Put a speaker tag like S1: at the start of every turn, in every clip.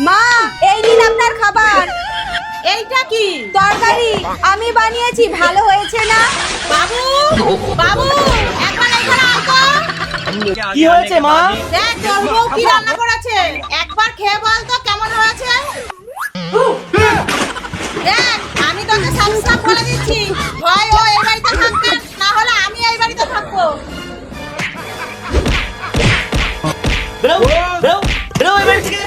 S1: মা, এই নিন আপনার খাবার।
S2: এইটা কি?
S1: তরকারি আমি বানিয়েছি, ভালো হয়েছে না?
S2: বাবু, বাবু, একবার এখানে আয় তো।
S3: কি হয়েছে মা?
S2: দেখ তোর বউ কি রান্না করেছে, একবার খেয়ে বল তো কেমন হয়েছে। দেখ আমি তোকে সাবস্ক্রাইব করে দিচ্ছি, হয় ও এই বাড়িতে থাকবে, না হলে আমি এই বাড়িতে থাকবো।
S3: বেরো বেরো বেরো এই বাড়ি থেকে।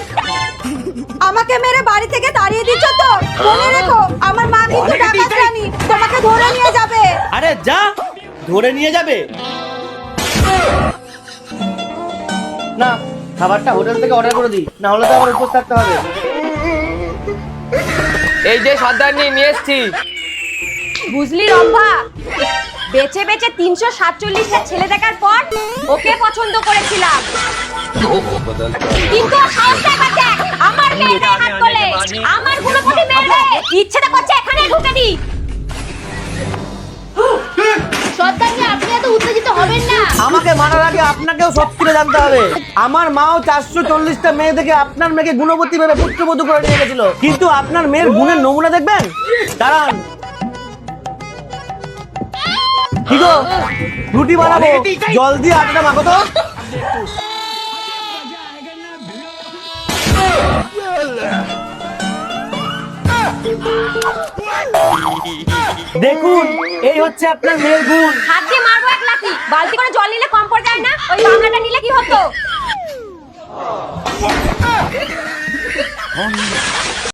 S1: আমাকে মেরে বাড়ি থেকে তাড়িয়ে দিচ্ছ তো? মনে রেখো, আমার মা কিন্তু ডাকাত রানী, তোমাকে ধরে নিয়ে যাবে।
S3: আরে যা, ধরে নিয়ে যাবে না। খাবারটা হোটেল থেকে অর্ডার করে দিই, না হলে তো আমার উপোস থাকতে হবে।
S4: এই যে সর্দারনি নিয়ে এসছি।
S1: বুঝলি রম্ভা, বেঁচে বেঁচে 347টা ছেলে দেখার পর ওকে পছন্দ করেছিলাম, কিন্তু ওর সাহসটা একবার দেখ। আমার মেয়ের গায়ে হাত তোলে, আমার গুণপতি মেয়ে, ইচ্ছেটা করছে এখানে ঢুকে দি। সর্দারনি, আপনি এত উত্তেজিত হবেন না।
S3: আমাকে মারার আগে আপনাকেও সব কিছু জানতে হবে। আমার মাও 440টা মেয়ে থেকে আপনার মেয়েকে গুণবতী ভেবে পুত্রবধূ করে নিয়ে গেছিল, কিন্তু আপনার মেয়ের গুণের নমুনা দেখবেন। দাঁড়ান, কি গো, রুটি বানাবো, জল দিয়ে আটাটা মাখো তো। দেখুন, এই হচ্ছে আপনার মেয়ের গুণ।
S1: হাত দিয়ে মারবো এক লাঠি, বালতি করে জল নিলে কম পড়ে যায় না? ওই গামলাটা নিলে কি হতো?